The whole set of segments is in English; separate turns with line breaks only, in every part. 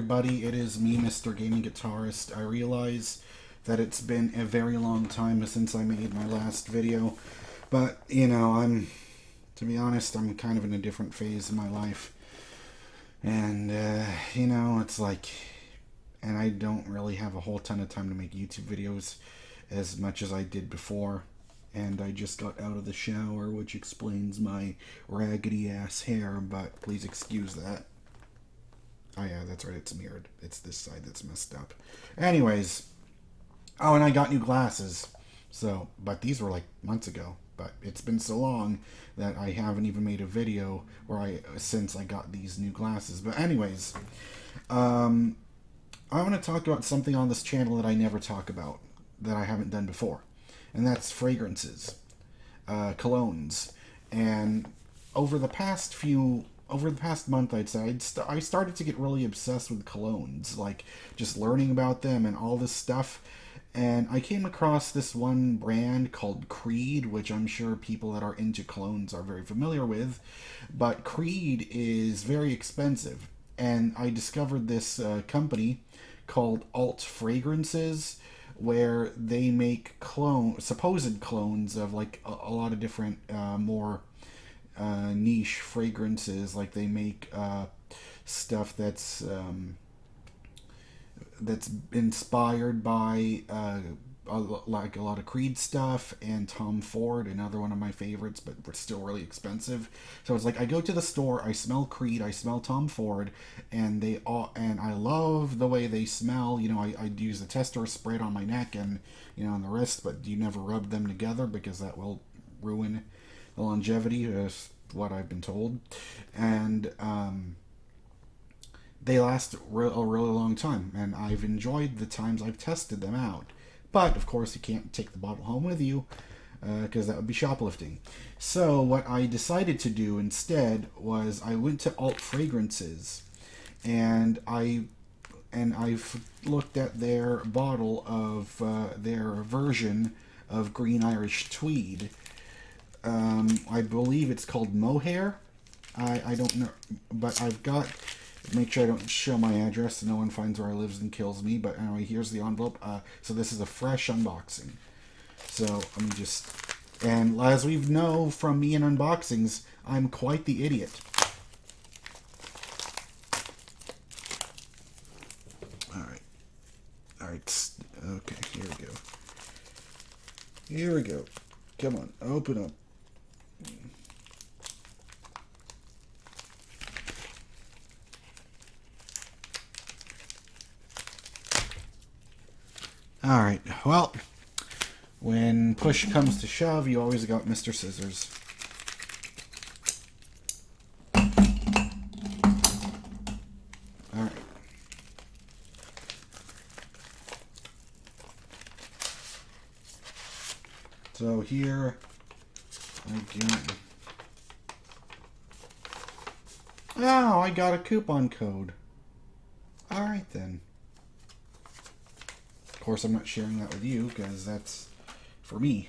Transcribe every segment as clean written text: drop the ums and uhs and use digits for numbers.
everybody, it is me, MrGamingGuitarist. I realize that it's been a very long time since I made my last video, but, you know, to be honest, I'm kind of in a different phase in my life, and, you know, it's like, and I don't really have a whole ton of time to make YouTube videos as much as I did before, and I just got out of the shower, which explains my raggedy ass hair, but please excuse that. Oh yeah, that's right, it's mirrored. It's this side that's messed up. Anyways, oh, and I got new glasses. So, but these were like months ago. But it's been so long that I haven't even made a video since I got these new glasses. But anyways, I want to talk about something on this channel that I never talk about, that I haven't done before. And that's fragrances, colognes. And over the past month, I'd say, I started to get really obsessed with colognes, like just learning about them and all this stuff. And I came across this one brand called Tweed, which I'm sure people that are into colognes are very familiar with. But Tweed is very expensive. And I discovered this company called Alt Fragrances, where they make supposed clones of like a lot of different more niche fragrances. Like they make stuff that's inspired by like a lot of Creed stuff, and Tom Ford, another one of my favorites, but still really expensive. So it's like I go to the store, I smell Creed, I smell Tom Ford, and I love the way they smell. You know, I use the tester, spray it on my neck and, you know, on the wrist, but you never rub them together because that will ruin the longevity, is what I've been told. And they last a really long time, and I've enjoyed the times I've tested them out. But, of course, you can't take the bottle home with you, because that would be shoplifting. So, what I decided to do instead was I went to Alt Fragrances, and I've looked at their bottle of their version of Green Irish Tweed. I believe it's called Mohair. I don't know, but I've got... Make sure I don't show my address so no one finds where I live and kills me. But anyway, here's the envelope. So this is a fresh unboxing. So let me just... And as we know from me and unboxings, I'm quite the idiot. Alright. Alright. Okay, here we go. Here we go. Come on, open up. Alright, well, when push comes to shove, you always got Mr. Scissors. Alright. So here, oh, I got a coupon code. Alright then. Of course, I'm not sharing that with you because that's for me.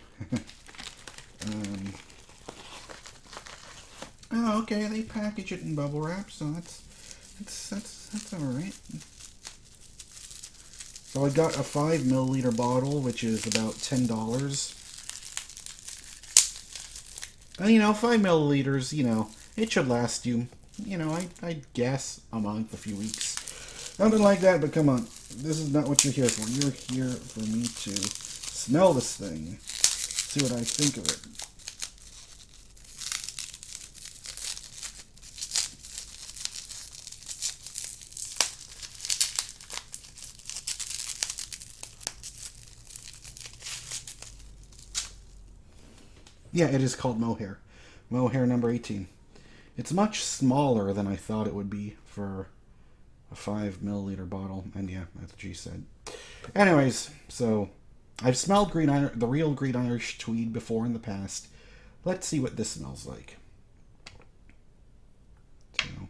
Oh, okay. They package it in bubble wrap, so that's all right. So I got a 5 milliliter bottle, which is about $10. And you know, 5 milliliters, you know, it should last you, you know, I guess a month, a few weeks. Something like that, but come on. This is not what you're here for. You're here for me to smell this thing. See what I think of it. Yeah, it is called Mohair. Mohair number 18. It's much smaller than I thought it would be for a 5 milliliter bottle, and yeah, that's what she said. Anyways, so I've smelled the real Green Irish Tweed before in the past. Let's see what this smells like. So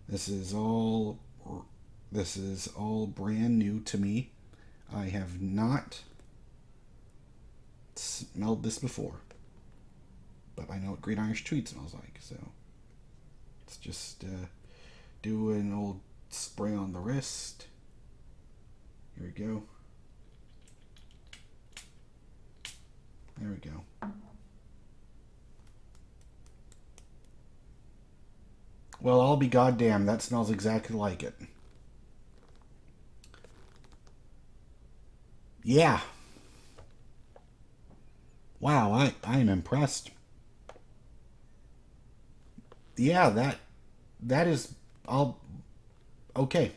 this is all brand new to me. I have not smelled this before, but I know what Green Irish Tweed smells like, so let's just do an old spray on the the wrist. Here we go. There we go. Well, I'll be goddamn. That smells exactly like it. Yeah. Wow, I am impressed. Yeah, that is okay.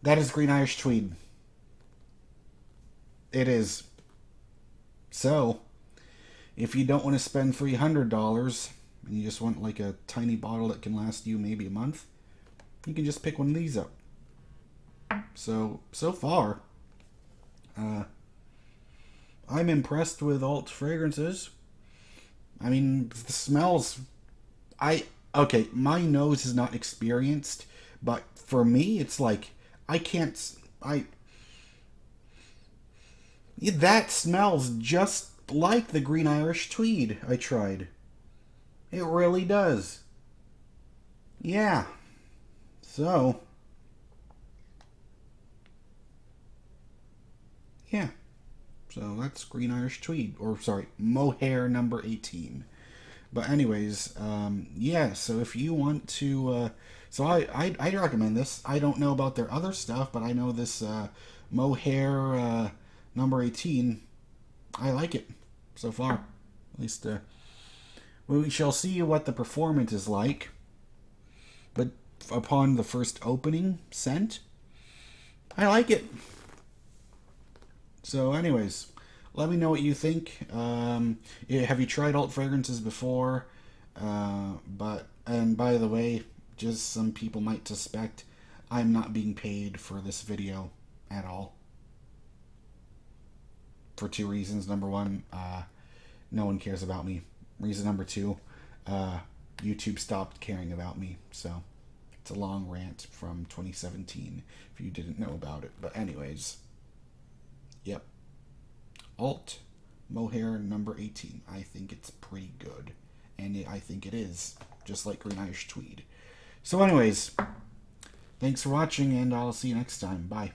That is Green Irish Tweed. It is. So, if you don't want to spend $300 and you just want like a tiny bottle that can last you maybe a month, you can just pick one of these up. So far, I'm impressed with alt fragrances. I mean, the smells. Okay, my nose is not experienced, but for me, it's like I can't. That smells just like the Green Irish Tweed I tried. It really does. Yeah. So. Yeah. So that's Green Irish Tweed. Or, sorry, Mohair number 18. But anyways, yeah, so if you want to... so I'd recommend this. I don't know about their other stuff, but I know this Mohair number 18. I like it so far. At least we shall see what the performance is like. But upon the first opening scent, I like it. So anyways, let me know what you think. Have you tried alt fragrances before? And by the way, just some people might suspect I'm not being paid for this video at all. For two reasons. Number one, no one cares about me. Reason number two, YouTube stopped caring about me. So it's a long rant from 2017 if you didn't know about it. But anyways, yep. Alt Mohair number 18. I think it's pretty good. And I think it is. Just like Green Irish Tweed. So anyways, thanks for watching and I'll see you next time. Bye.